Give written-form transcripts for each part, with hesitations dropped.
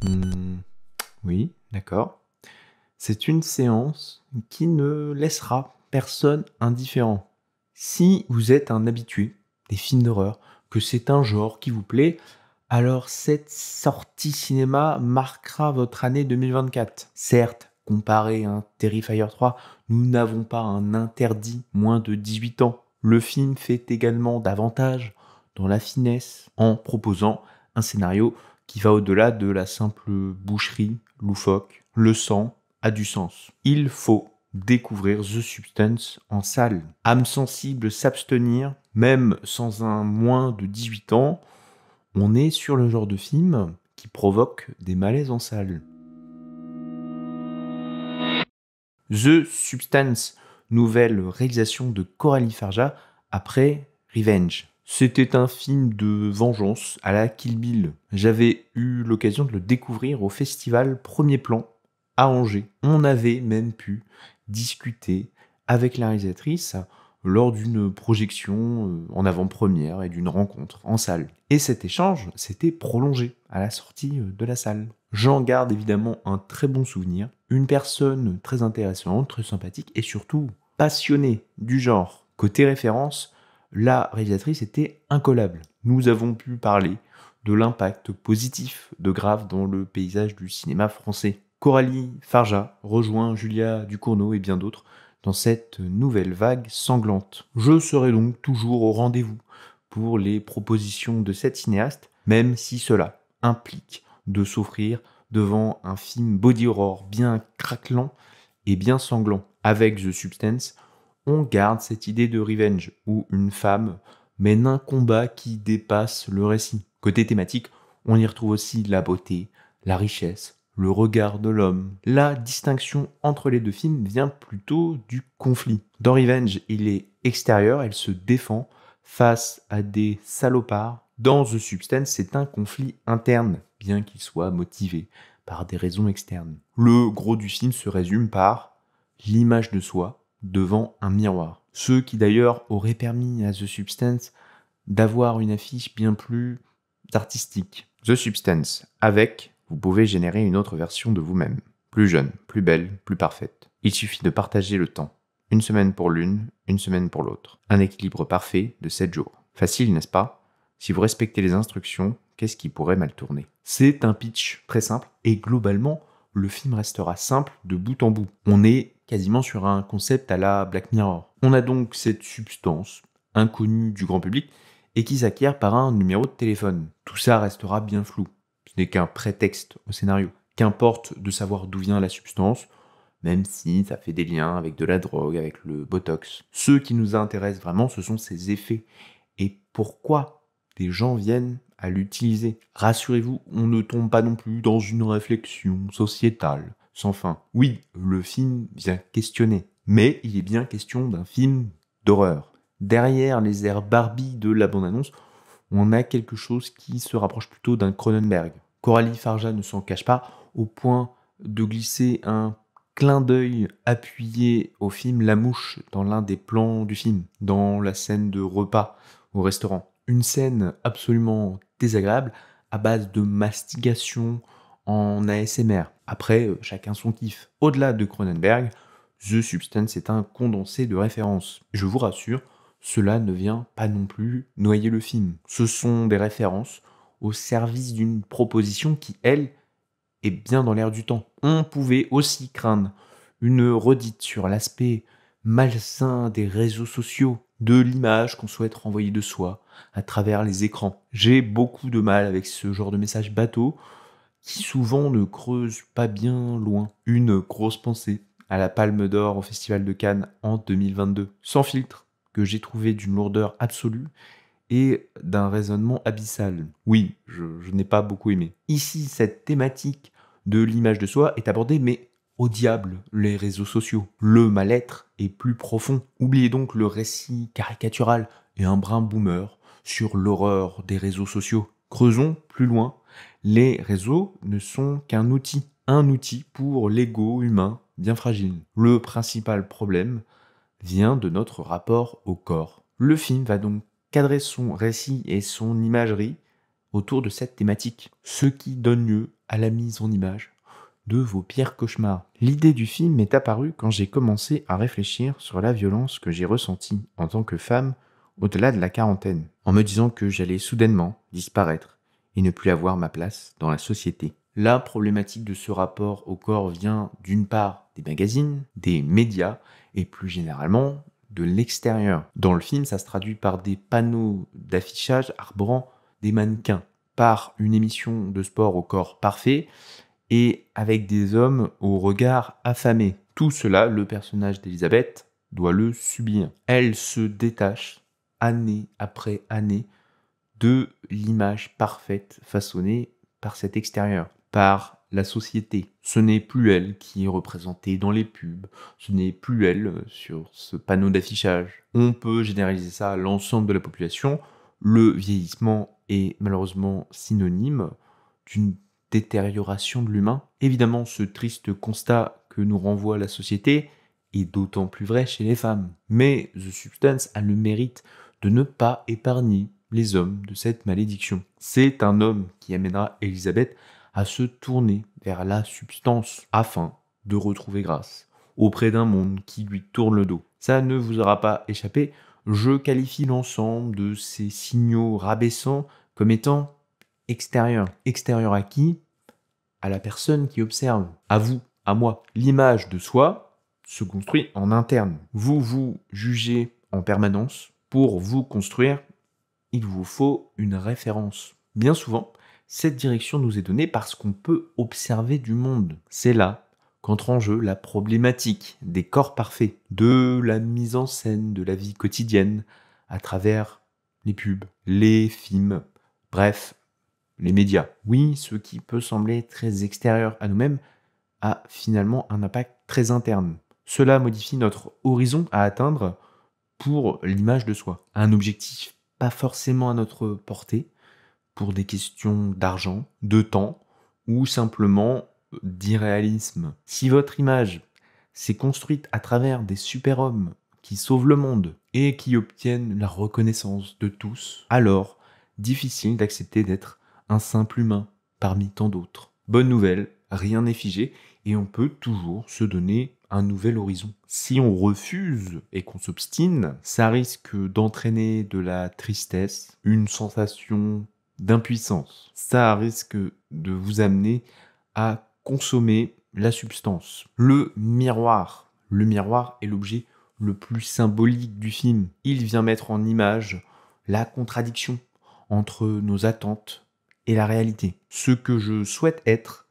Hmm, oui, d'accord. C'est une séance qui ne laissera personne indifférent. Si vous êtes un habitué des films d'horreur, que c'est un genre qui vous plaît, alors cette sortie cinéma marquera votre année 2024. Certes, comparé à un Terrifier 3, nous n'avons pas un interdit moins de 18 ans. Le film fait également davantage dans la finesse en proposant un scénario qui va au-delà de la simple boucherie loufoque. Le sang a du sens. Il faut découvrir The Substance en salle. Âme sensible s'abstenir, même sans un moins de 18 ans, on est sur le genre de film qui provoque des malaises en salle. The Substance, nouvelle réalisation de Coralie Farja après Revenge. C'était un film de vengeance à la Kill Bill. J'avais eu l'occasion de le découvrir au festival Premier Plan à Angers. On avait même pu discuter avec la réalisatrice lors d'une projection en avant-première et d'une rencontre en salle. Et cet échange s'était prolongé à la sortie de la salle. J'en garde évidemment un très bon souvenir. Une personne très intéressante, très sympathique et surtout passionnée du genre. Côté référence, la réalisatrice était incollable. Nous avons pu parler de l'impact positif de Grave dans le paysage du cinéma français. Coralie Farja rejoint Julia Ducournau et bien d'autres dans cette nouvelle vague sanglante. Je serai donc toujours au rendez-vous pour les propositions de cette cinéaste, même si cela implique de s'offrir devant un film body horror bien craquelant et bien sanglant. Avec The Substance, on garde cette idée de revenge, où une femme mène un combat qui dépasse le récit. Côté thématique, on y retrouve aussi la beauté, la richesse, le regard de l'homme. La distinction entre les deux films vient plutôt du conflit. Dans Revenge, il est extérieur, elle se défend face à des salopards. Dans The Substance, c'est un conflit interne, bien qu'il soit motivé par des raisons externes. Le gros du film se résume par l'image de soi devant un miroir. Ce qui d'ailleurs aurait permis à The Substance d'avoir une affiche bien plus artistique. The Substance, avec, vous pouvez générer une autre version de vous-même. Plus jeune, plus belle, plus parfaite. Il suffit de partager le temps. Une semaine pour l'une, une semaine pour l'autre. Un équilibre parfait de 7 jours. Facile, n'est-ce pas ? Si vous respectez les instructions, qu'est-ce qui pourrait mal tourner ? C'est un pitch très simple et globalement, le film restera simple de bout en bout. On est quasiment sur un concept à la Black Mirror. On a donc cette substance inconnue du grand public et qui s'acquiert par un numéro de téléphone. Tout ça restera bien flou. Ce n'est qu'un prétexte au scénario. Qu'importe de savoir d'où vient la substance, même si ça fait des liens avec de la drogue, avec le botox. Ce qui nous intéresse vraiment, ce sont ses effets. Et pourquoi des gens viennent à l'utiliser. Rassurez-vous, on ne tombe pas non plus dans une réflexion sociétale sans fin. Oui, le film vient questionner, mais il est bien question d'un film d'horreur. Derrière les airs Barbie de la bande-annonce, on a quelque chose qui se rapproche plutôt d'un Cronenberg. Coralie Farja ne s'en cache pas au point de glisser un clin d'œil appuyé au film La Mouche dans l'un des plans du film, dans la scène de repas au restaurant. Une scène absolument désagréable à base de mastigation en ASMR. Après, chacun son kiff. Au-delà de Cronenberg, The Substance est un condensé de références. Je vous rassure, cela ne vient pas non plus noyer le film. Ce sont des références au service d'une proposition qui, elle, est bien dans l'air du temps. On pouvait aussi craindre une redite sur l'aspect malsain des réseaux sociaux, de l'image qu'on souhaite renvoyer de soi à travers les écrans. J'ai beaucoup de mal avec ce genre de message bateau qui souvent ne creuse pas bien loin. Une grosse pensée à la Palme d'Or au Festival de Cannes en 2022, sans filtre, que j'ai trouvé d'une lourdeur absolue et d'un raisonnement abyssal. Oui, je n'ai pas beaucoup aimé. Ici, cette thématique de l'image de soi est abordée, mais au diable, les réseaux sociaux. Le mal-être est plus profond. Oubliez donc le récit caricatural et un brin boomer sur l'horreur des réseaux sociaux. Creusons plus loin. Les réseaux ne sont qu'un outil. Un outil pour l'ego humain bien fragile. Le principal problème vient de notre rapport au corps. Le film va donc cadrer son récit et son imagerie autour de cette thématique, ce qui donne lieu à la mise en image de vos pires cauchemars. L'idée du film m'est apparue quand j'ai commencé à réfléchir sur la violence que j'ai ressentie en tant que femme au-delà de la quarantaine, en me disant que j'allais soudainement disparaître et ne plus avoir ma place dans la société. La problématique de ce rapport au corps vient d'une part des magazines, des médias et plus généralement de l'extérieur. Dans le film, ça se traduit par des panneaux d'affichage arborant des mannequins, par une émission de sport au corps parfait et avec des hommes au regard affamé. Tout cela, le personnage d'Elisabeth doit le subir. Elle se détache année après année de l'image parfaite façonnée par cet extérieur, par la société. Ce n'est plus elle qui est représentée dans les pubs, ce n'est plus elle sur ce panneau d'affichage. On peut généraliser ça à l'ensemble de la population. Le vieillissement est malheureusement synonyme d'une détérioration de l'humain. Évidemment, ce triste constat que nous renvoie la société est d'autant plus vrai chez les femmes. Mais The Substance a le mérite de ne pas épargner les hommes de cette malédiction. C'est un homme qui amènera Elisabeth à se tourner vers la substance afin de retrouver grâce auprès d'un monde qui lui tourne le dos. Ça ne vous aura pas échappé, je qualifie l'ensemble de ces signaux rabaissants comme étant extérieurs. Extérieurs à qui ? À la personne qui observe, à vous, à moi. L'image de soi se construit en interne. Vous vous jugez en permanence. Pour vous construire, il vous faut une référence. Bien souvent, cette direction nous est donnée parce qu'on peut observer du monde. C'est là qu'entre en jeu la problématique des corps parfaits, de la mise en scène de la vie quotidienne à travers les pubs, les films, bref, les médias. Oui, ce qui peut sembler très extérieur à nous-mêmes a finalement un impact très interne. Cela modifie notre horizon à atteindre pour l'image de soi. Un objectif pas forcément à notre portée, pour des questions d'argent, de temps, ou simplement d'irréalisme. Si votre image s'est construite à travers des super-hommes qui sauvent le monde et qui obtiennent la reconnaissance de tous, alors difficile d'accepter d'être un simple humain parmi tant d'autres. Bonne nouvelle, rien n'est figé et on peut toujours se donner un nouvel horizon. Si on refuse et qu'on s'obstine, ça risque d'entraîner de la tristesse, une sensation d'impuissance. Ça risque de vous amener à consommer la substance. Le miroir. Le miroir est l'objet le plus symbolique du film. Il vient mettre en image la contradiction entre nos attentes et la réalité. Ce que je souhaite être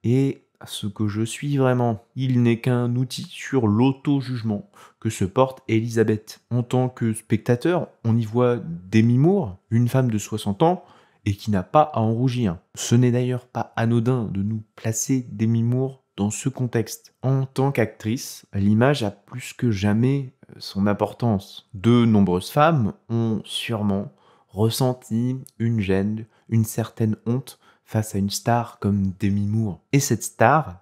et ce que je suis vraiment. Il n'est qu'un outil sur l'auto-jugement que se porte Elisabeth. En tant que spectateur, on y voit Demi Moore, une femme de 60 ans, et qui n'a pas à en rougir. Ce n'est d'ailleurs pas anodin de nous placer Demi Moore dans ce contexte. En tant qu'actrice, l'image a plus que jamais son importance. De nombreuses femmes ont sûrement ressenti une gêne, une certaine honte face à une star comme Demi Moore. Et cette star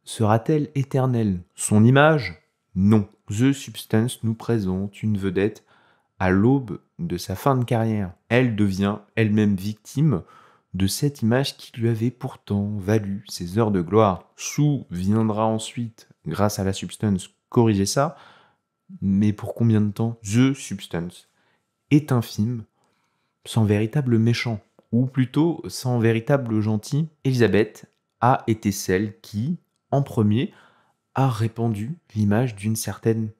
sera-t-elle éternelle ? Son image ? Non. The Substance nous présente une vedette à l'aube de sa fin de carrière. Elle devient elle-même victime de cette image qui lui avait pourtant valu ses heures de gloire. Sue viendra ensuite, grâce à la Substance, corriger ça, mais pour combien de temps ? The Substance est un film sans véritable méchant, ou plutôt sans véritable gentil. Elisabeth a été celle qui, en premier, a répandu l'image d'une certaine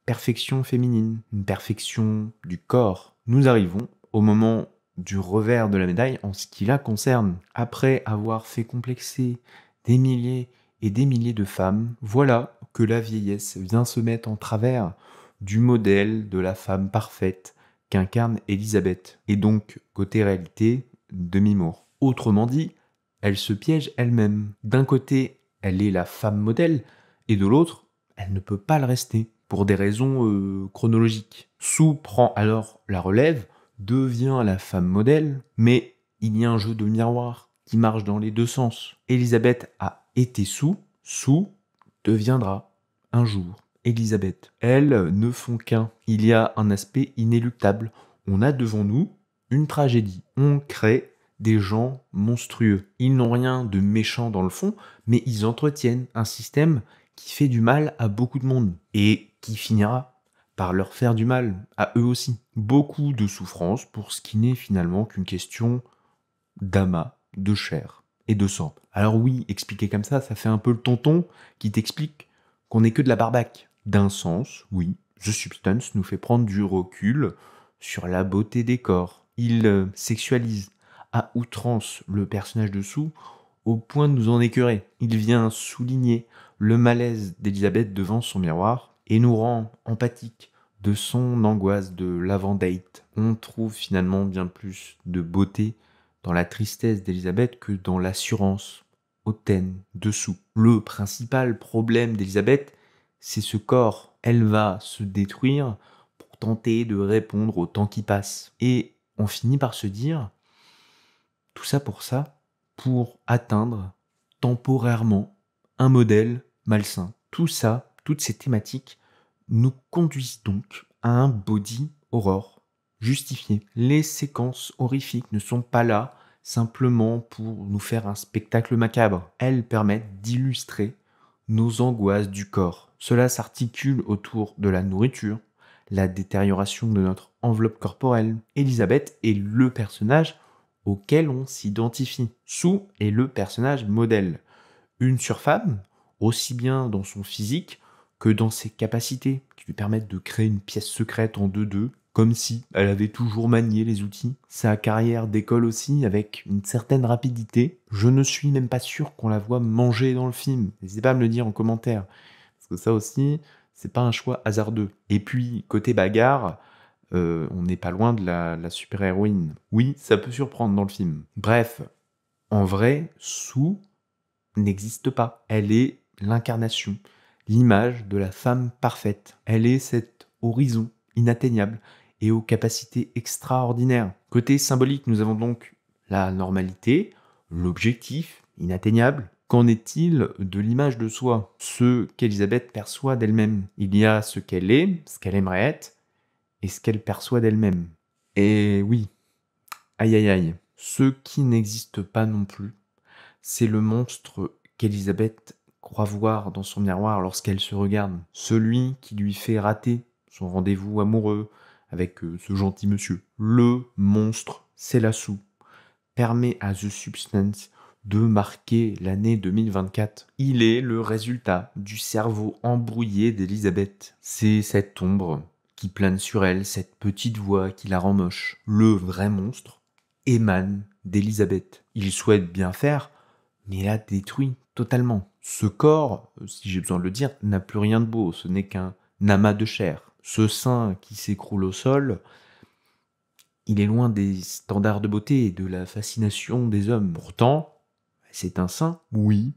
perfection féminine, une perfection du corps. Nous arrivons au moment du revers de la médaille en ce qui la concerne. Après avoir fait complexer des milliers et des milliers de femmes, voilà que la vieillesse vient se mettre en travers du modèle de la femme parfaite qu'incarne Elisabeth, et donc, côté réalité, Demi Moore. Autrement dit, elle se piège elle-même. D'un côté, elle est la femme modèle, et de l'autre, elle ne peut pas le rester, pour des raisons chronologiques. Sue prend alors la relève, devient la femme modèle, mais il y a un jeu de miroir qui marche dans les deux sens. Elisabeth a été Sue, Sue deviendra un jour Elisabeth. Elles ne font qu'un. Il y a un aspect inéluctable. On a devant nous une tragédie. On crée des gens monstrueux. Ils n'ont rien de méchant dans le fond, mais ils entretiennent un système qui fait du mal à beaucoup de monde et qui finira par leur faire du mal à eux aussi. Beaucoup de souffrance pour ce qui n'est finalement qu'une question d'amas, de chair et de sang. Alors oui, expliqué comme ça fait un peu le tonton qui t'explique qu'on n'est que de la barbaque. D'un sens, oui, The Substance nous fait prendre du recul sur la beauté des corps. Il sexualise à outrance le personnage dessous au point de nous en écœurer. Il vient souligner le malaise d'Elisabeth devant son miroir et nous rend empathiques de son angoisse de l'avant-date. On trouve finalement bien plus de beauté dans la tristesse d'Elisabeth que dans l'assurance hautaine dessous. Le principal problème d'Elisabeth, c'est ce corps. Elle va se détruire pour tenter de répondre au temps qui passe. Et on finit par se dire, tout ça, pour atteindre temporairement un modèle malsain. Tout ça, toutes ces thématiques nous conduisent donc à un body horror justifié. Les séquences horrifiques ne sont pas là simplement pour nous faire un spectacle macabre. Elles permettent d'illustrer nos angoisses du corps. Cela s'articule autour de la nourriture, la détérioration de notre enveloppe corporelle. Elisabeth est le personnage auquel on s'identifie. Sue est le personnage modèle. Une surfemme, aussi bien dans son physique que dans ses capacités, qui lui permettent de créer une pièce secrète en 2-2, comme si elle avait toujours manié les outils. Sa carrière décolle aussi avec une certaine rapidité. Je ne suis même pas sûr qu'on la voit manger dans le film. N'hésitez pas à me le dire en commentaire. Parce que ça aussi, c'est pas un choix hasardeux. Et puis, côté bagarre, on n'est pas loin de la super-héroïne. Oui, ça peut surprendre dans le film. Bref, en vrai, Sue n'existe pas. Elle est l'incarnation, l'image de la femme parfaite. Elle est cet horizon inatteignable et aux capacités extraordinaires. Côté symbolique, nous avons donc la normalité, l'objectif inatteignable. Qu'en est-il de l'image de soi, ce qu'Elisabeth perçoit d'elle-même? Il y a ce qu'elle est, ce qu'elle aimerait être, et ce qu'elle perçoit d'elle-même. Et oui, aïe aïe aïe, ce qui n'existe pas non plus, c'est le monstre qu'Elisabeth croit voir dans son miroir lorsqu'elle se regarde. Celui qui lui fait rater son rendez-vous amoureux avec ce gentil monsieur. Le monstre, c'est la Sue, permet à The Substance de marquer l'année 2024. Il est le résultat du cerveau embrouillé d'Elisabeth. C'est cette ombre qui plane sur elle, cette petite voix qui la rend moche. Le vrai monstre émane d'Elisabeth. Il souhaite bien faire, mais il a détruit totalement. Ce corps, si j'ai besoin de le dire, n'a plus rien de beau, ce n'est qu'un amas de chair. Ce sein qui s'écroule au sol, il est loin des standards de beauté et de la fascination des hommes. Pourtant, c'est un sein, oui,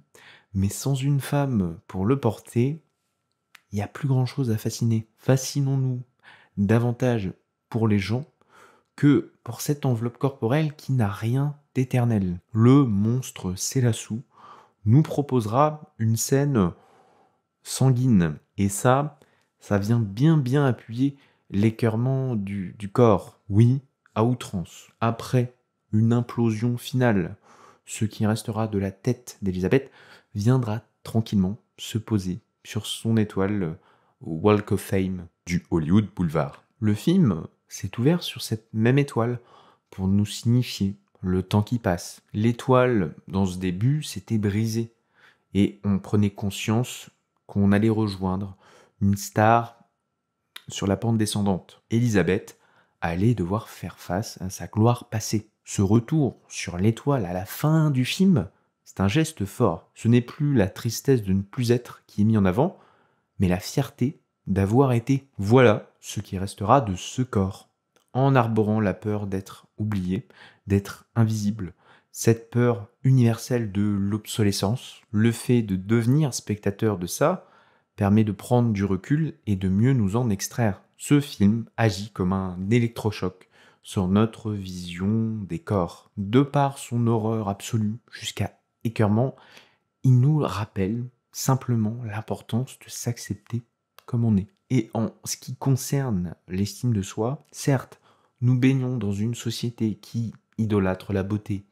mais sans une femme pour le porter, il n'y a plus grand-chose à fasciner. Fascinons-nous davantage pour les gens que pour cette enveloppe corporelle qui n'a rien d'éternel. Le monstre Sue nous proposera une scène sanguine. Et ça vient bien appuyer l'écœurement du corps. Oui, à outrance. Après une implosion finale, ce qui restera de la tête d'Elisabeth viendra tranquillement se poser sur son étoile au Walk of Fame du Hollywood Boulevard. Le film s'est ouvert sur cette même étoile pour nous signifier le temps qui passe. L'étoile, dans ce début, s'était brisée et on prenait conscience qu'on allait rejoindre une star sur la pente descendante. Elisabeth allait devoir faire face à sa gloire passée. Ce retour sur l'étoile à la fin du film, c'est un geste fort. Ce n'est plus la tristesse de ne plus être qui est mis en avant, mais la fierté d'avoir été. Voilà ce qui restera de ce corps, en arborant la peur d'être oublié, d'être invisible. Cette peur universelle de l'obsolescence, le fait de devenir spectateur de ça, permet de prendre du recul et de mieux nous en extraire. Ce film agit comme un électrochoc sur notre vision des corps. De par son horreur absolue jusqu'à écœurement, il nous rappelle simplement l'importance de s'accepter comme on est. Et en ce qui concerne l'estime de soi, certes, nous baignons dans une société qui idolâtre la beauté,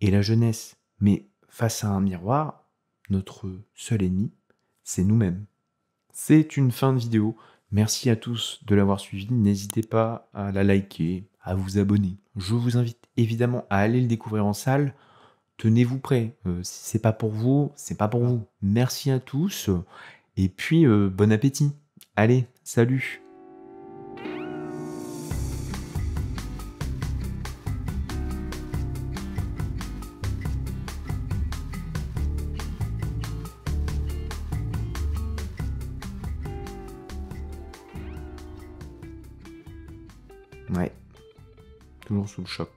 et la jeunesse. Mais face à un miroir, notre seul ennemi, c'est nous-mêmes. C'est une fin de vidéo. Merci à tous de l'avoir suivi. N'hésitez pas à la liker, à vous abonner. Je vous invite évidemment à aller le découvrir en salle. Tenez-vous prêts. Si c'est pas pour vous, c'est pas pour vous. Merci à tous. Et puis, bon appétit. Allez, salut. Ouais, toujours sous le choc.